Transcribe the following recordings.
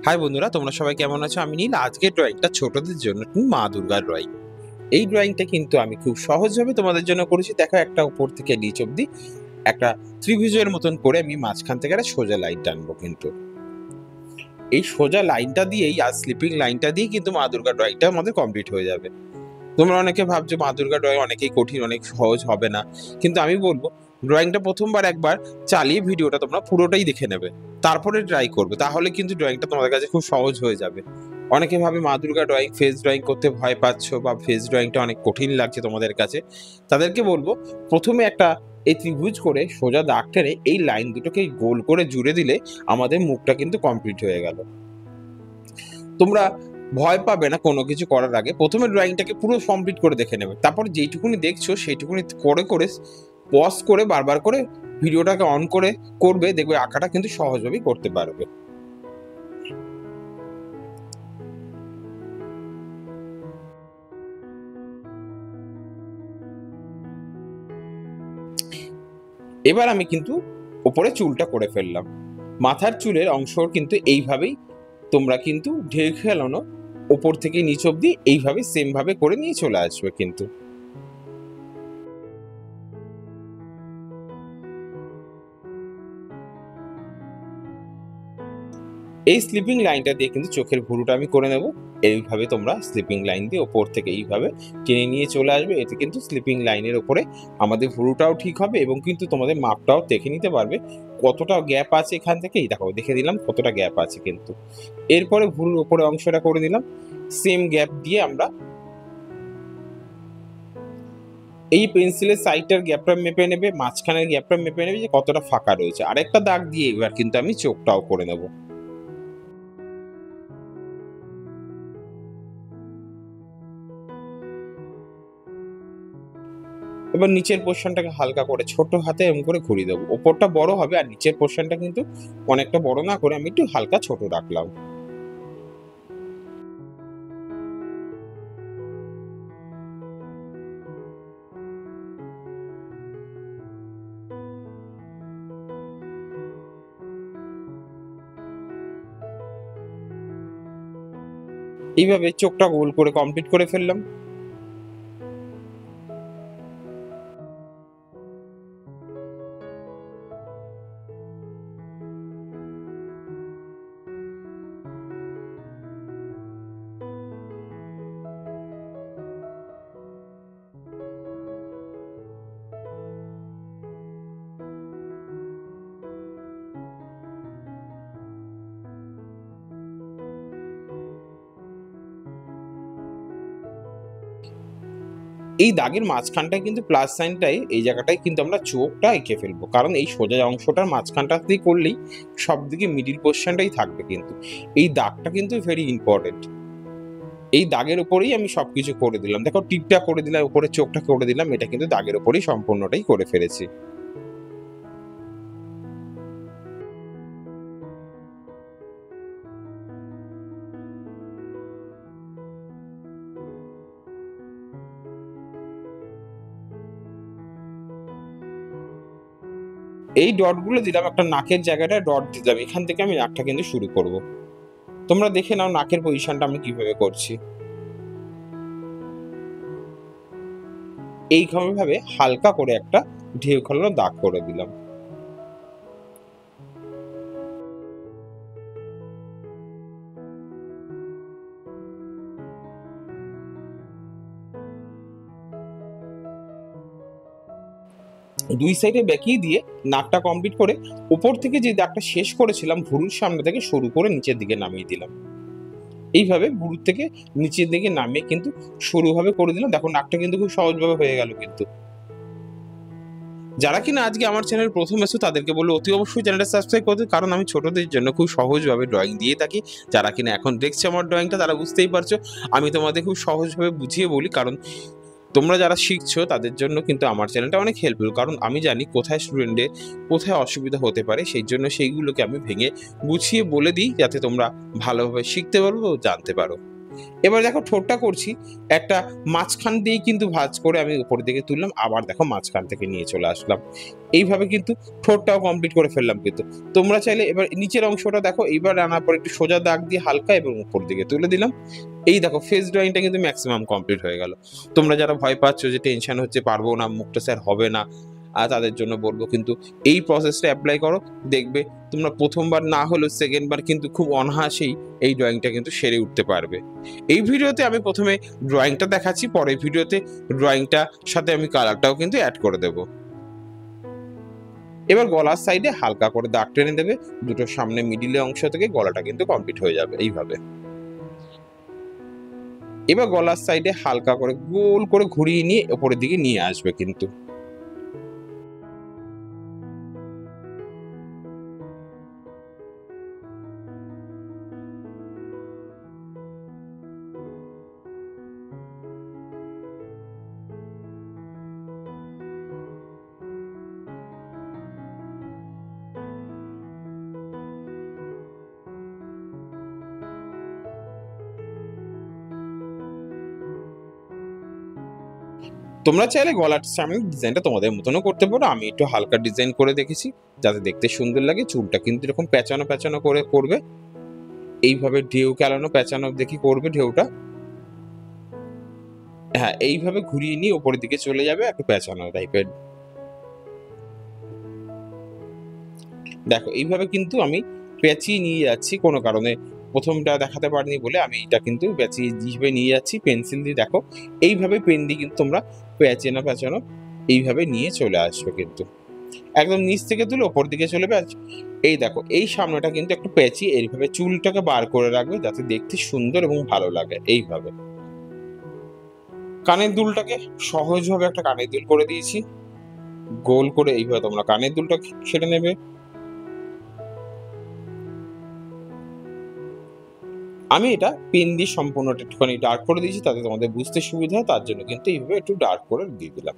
High বন্ধুরা, তোমরা সবাই কেমন আছো? আমি নীল। আজকের ড্রয়িংটা ছোটদের জন্য মা দুর্গার ড্রয়িং। এই ড্রয়িংটা কিন্তু আমি খুব সহজভাবে তোমাদের জন্য করেছি। দেখো, একটা উপর থেকে নিচ অব্দি একটা ত্রিভুজের মতন করে আমি মাঝখান থেকে একটা সোজা লাইন টানবো। কিন্তু এই সোজা লাইনটা দিয়েই আর স্লিপিং লাইনটা দিয়ে কিন্তু মা দুর্গা ড্রয়িংটা আমাদের কমপ্লিট হয়ে যাবে। তোমরা অনেকে ভাবছো মা দুর্গা ড্রয়িং অনেকেই কঠিন, অনেক সহজ হবে না, কিন্তু আমি বলবো ড্রয়িংটা প্রথমবার একবার চালিয়ে ভিডিওটা তোমরা পুরোটাই দেখে নেবে, তারপরে ট্রাই করবে, তাহলে কিন্তু ড্রয়িংটা তোমাদের কাছে খুব সহজ হয়ে যাবে। অনেকে ভাবে মা দুর্গা ড্রয়িং, ফেস ড্রয়িং করতে ভয় পাচ্ছ বা ফেস ড্রয়িংটা অনেক কঠিন লাগছে তোমাদের কাছে, তাদেরকে বলবো প্রথমে একটা এই ত্রিভুজ করে সোজা দাগ টেনে এই লাইন দুটোকে গোল করে জুড়ে দিলে আমাদের মুখটা কিন্তু কমপ্লিট হয়ে গেল। তোমরা ভয় পাবে না কোনো কিছু করার আগে। প্রথমে ড্রয়িংটাকে পুরো কমপ্লিট করে দেখে নেবে, তারপর যেইটুকুনি দেখছো সেইটুকুনি করে করে পজ করে বারবার করে ভিডিওটাকে অন করে করবে, দেখবে আঁকাটা কিন্তু সহজভাবেই করতে পারবে। এবার আমি কিন্তু উপরে চুলটা করে ফেললাম। মাথার চুলের অংশ কিন্তু এইভাবেই তোমরা কিন্তু ঢেউ খেলানো ওপর থেকে নিচ অব্দি এইভাবে সেম ভাবে করে নিয়ে চলে আসবে। কিন্তু এই স্লিপিং লাইনটা দিয়ে কিন্তু চোখের ভুরুটা আমি করে নেব। এইভাবে তোমরা স্লিপিং লাইন দিয়ে ওপর থেকে এইভাবে টেনে নিয়ে চলে আসবে। এতে কিন্তু স্লিপিং লাইনের ওপরে আমাদের ভুরুটাও ঠিক হবে এবং কিন্তু তোমাদের মাপটাও দেখে নিতে পারবে কতটা গ্যাপ আছে। এখান থেকেই দেখো, দেখে দিলাম কতটা গ্যাপ আছে। কিন্তু এরপরে ভুরুর ওপরে অংশটা করে দিলাম। সেম গ্যাপ দিয়ে আমরা এই পেন্সিলের সাইডটার গ্যাপটা মেপে নেবে, মাঝখানের গ্যাপটা মেপে নেবে যে কতটা ফাঁকা রয়েছে। আরেকটা দাগ দিয়ে এবার কিন্তু আমি চোখটাও করে নেবো। এবার নিচের পোর্শনটাকে হালকা করে ছোট হাতে এরকম করে ঘুরিয়ে দেবো। ওপরটা বড় হবে আর নিচের পোর্শনটা কিন্তু অনেকটা বড় না করে আমি একটু হালকা ছোট রাখলাম। এইভাবে চোখটা গোল করে কমপ্লিট করে ফেললাম। এই দাগের মাঝখানটায় কিন্তু প্লাস সাইনটাই, এই জায়গাটায় কিন্তু আমরা চোখটা এঁকে ফেলবো, কারণ এই সোজা অংশটার মাঝখানটা দিয়ে করলেই সব দিকে মিডিল পোর্শনটাই থাকবে। কিন্তু এই দাগটা কিন্তু ভেরি ইম্পর্টেন্ট। এই দাগের উপরেই আমি সবকিছু করে দিলাম। দেখো, টিপটা করে দিলাম, উপরে চোখটা করে দিলাম, এটা কিন্তু দাগের উপরেই সম্পূর্ণটাই করে ফেলেছি। এই ডটগুলো দিলাম, একটা নাকের জায়গাটায় ডট দিলাম। এখান থেকে আমি নাকটা কিন্তু শুরু করব। তোমরা দেখে নাও নাকের পজিশনটা আমি কিভাবে করছি। এইভাবে হালকা করে একটা ঢেউ খেলানো দাগ করে দিলাম। দুই সাইডে বেঁকিয়ে দিয়ে নাকটা কমপ্লিট করে উপর থেকে যে দাগটা শেষ করেছিলাম ভুরুর সামনে থেকে শুরু করে নিচের দিকে নামিয়ে দিলাম। এইভাবে ভুরুর থেকে নিচের দিকে নামিয়ে কিন্তু সরুভাবে করে দিলাম। দেখো, নাকটা কিন্তু খুব সহজভাবে হয়ে গেল। কিন্তু যারা কিনা আজকে আমার চ্যানেল প্রথম এসো তাদেরকে বলবো অতি অবশ্যই চ্যানেলটা সাবস্ক্রাইব করতে, কারণ আমি ছোটদের জন্য খুব সহজভাবে ড্রয়িং দিয়ে থাকি। যারা কিনা এখন দেখছে আমার ড্রয়িংটা তারা বুঝতেই পারছো আমি তোমাদের খুব সহজভাবে বুঝিয়ে বলি, কারণ তোমরা যারা শিখছো তাদের জন্য কিন্তু আমার চ্যানেলটা অনেক হেল্পফুল। কারণ আমি জানি কোথায় স্টুডেন্টের কোথায় অসুবিধা হতে পারে, সেই জন্য সেইগুলোকে আমি ভেঙে গুছিয়ে বলে দিই যাতে তোমরা ভালোভাবে শিখতে পারো ও জানতে পারো। এবার দেখো ঠোঁটটা করছি একটা মাঝখান দিয়েই কিন্তু ভাঁজ করে আমি উপরের দিকে তুললাম, আবার দেখো মাঝখান থেকে নিয়ে চলে আসলাম। এইভাবে কিন্তু ঠোঁটটাও কমপ্লিট করে ফেললাম কিন্তু। তোমরা চাইলে এবার নিচের অংশটা দেখো, এইবার আনার পর একটু সোজা দাগ দিয়ে হালকা এবং উপর দিকে তুলে দিলাম। এই দেখো ফেস ড্রয়িংটা কিন্তু ম্যাক্সিমাম কমপ্লিট হয়ে গেল। তোমরা যারা ভয় পাচ্ছ যে টেনশন হচ্ছে পারবো না, মুখটা স্যার হবে না, আর তাদের জন্য বলবো কিন্তু এই প্রসেসটা অ্যাপ্লাই করো, দেখবে তোমরা প্রথমবার না হলেও সেকেন্ড বার কিন্তু খুব অনায়াসেই এই ড্রয়িংটা কিন্তু সেরে উঠতে পারবে। এই ভিডিওতে আমি প্রথমে ড্রয়িংটা দেখাচ্ছি, পরের ভিডিওতে ড্রয়িংটা সাথে আমি কালারটাও কিন্তু অ্যাড করে দেব। এবার গলার সাইডে হালকা করে দাগ টেনে দেবে, দুটো সামনে মিডিলে অংশ থেকে গলাটা কিন্তু কমপ্লিট হয়ে যাবে এইভাবে। এবার গলার সাইডে হালকা করে গোল করে ঘুরিয়ে নিয়ে উপরের দিকে নিয়ে আসবে কিন্তু। তোমরা চাইলে গলার সামনে ডিজাইনটা তোমাদের মতনও করতে পারো, আমি একটু হালকা ডিজাইন করে দেখেছি যাতে দেখতে সুন্দর লাগে। চুলটা কিন্তু এরকম পেঁচানো পেঁচানো করে করবে, এইভাবে ঢেউ কেলানো পেঁচানো দেখি করবে ঢেউটা। হ্যাঁ, এইভাবে ঘুরিয়ে নিয়ে উপরের দিকে চলে যাবে একটু পেঁচানো টাইপের। দেখো এইভাবে কিন্তু আমি পেঁচিয়ে নিয়ে যাচ্ছি, কোনো কারণে প্রথমটা দেখাতে পারিনি বলে আমি এটা কিন্তু পেঁচিয়ে হিসেবে নিয়ে যাচ্ছি পেন্সিল দিয়ে। দেখো এইভাবে পেন দিয়ে কিন্তু তোমরা পেঁচানো পেঁচানো এইভাবে নিয়ে চলে আসবে কিন্তু, একদম নিচ থেকে তুলে ওপর দিকে চলে আসবে। এই দেখো এই সামনেটা কিন্তু একটু পেঁচিয়ে এইভাবে চুলটাকে বার করে রাখবে যাতে দেখতে সুন্দর এবং ভালো লাগে। এইভাবে কানের দুলটাকে সহজভাবে একটা কানের দুল করে দিয়েছি, গোল করে এইভাবে তোমরা কানের দুলটা ছেড়ে নেবে। আমি এটা পেন দিয়ে সম্পূর্ণটা একটুখানি ডার্ক করে দিয়েছি তাতে তোমাদের বুঝতে সুবিধা হয়, তার জন্য কিন্তু এইভাবে একটু ডার্ক করে দিয়ে দিলাম।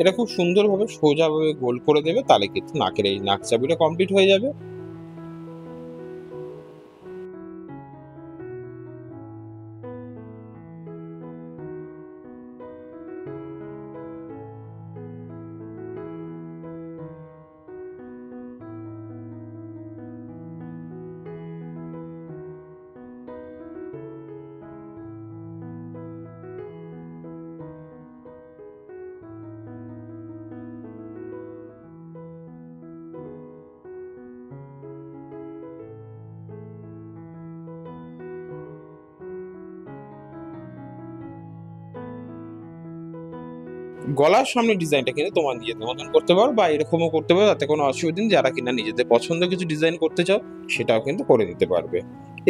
এটা খুব সুন্দরভাবে সোজাভাবে গোল করে দেবে, তাহলে কিন্তু নাকের এই নাক চাবিটা কমপ্লিট হয়ে যাবে। গলার সামনে ডিজাইনটা কিন্তু তোমার নিজেদের মতন করতে পারো বা এরকমও করতে পারো, তাতে কোনো অসুবিধা নেই। যারা কিনা নিজেদের পছন্দ কিছু ডিজাইন করতে চাও সেটাও কিন্তু করে দিতে পারবে।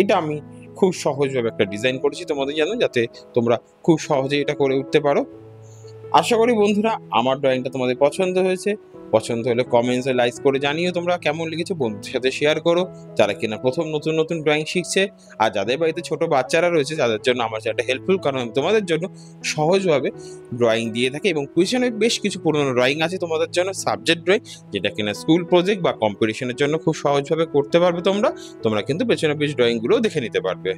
এটা আমি খুব সহজভাবে একটা ডিজাইন করেছি তোমাদের জানো, যাতে তোমরা খুব সহজে এটা করে উঠতে পারো। আশা করি বন্ধুরা আমার ড্রয়িংটা তোমাদের পছন্দ হয়েছে। পছন্দ হলে কমেন্টসে লাইক করে জানিও তোমরা কেমন লেগেছে, বন্ধুদের সাথে শেয়ার করো যারা কিনা প্রথম নতুন নতুন ড্রয়িং শিখছে। আর যাদের বাড়িতে ছোট বাচ্চারা রয়েছে তাদের জন্য আমার চ্যানেলটা হেল্পফুল, কারণ আমি তোমাদের জন্য সহজভাবে ড্রয়িং দিয়ে থাকি এবং কুইশনে বেশ কিছু পুরোনো ড্রয়িং আছে তোমাদের জন্য, সাবজেক্ট ড্রয়িং যেটা কিনা স্কুল প্রজেক্ট বা কম্পিটিশনের জন্য খুব সহজভাবে করতে পারবে তোমরা। তোমরা কিন্তু পেছনে বেশ ড্রয়িংগুলোও দেখে নিতে পারবে।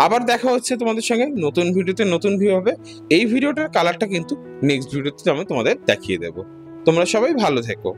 আবার দেখা হচ্ছে তোমাদের সঙ্গে নতুন ভিডিওতে, নতুন ভিউ হবে। এই ভিডিওটার কালারটা কিন্তু নেক্সট ভিডিওতে আমি তোমাদের দেখিয়ে দেবো। তোমরা সবাই ভালো থেকো।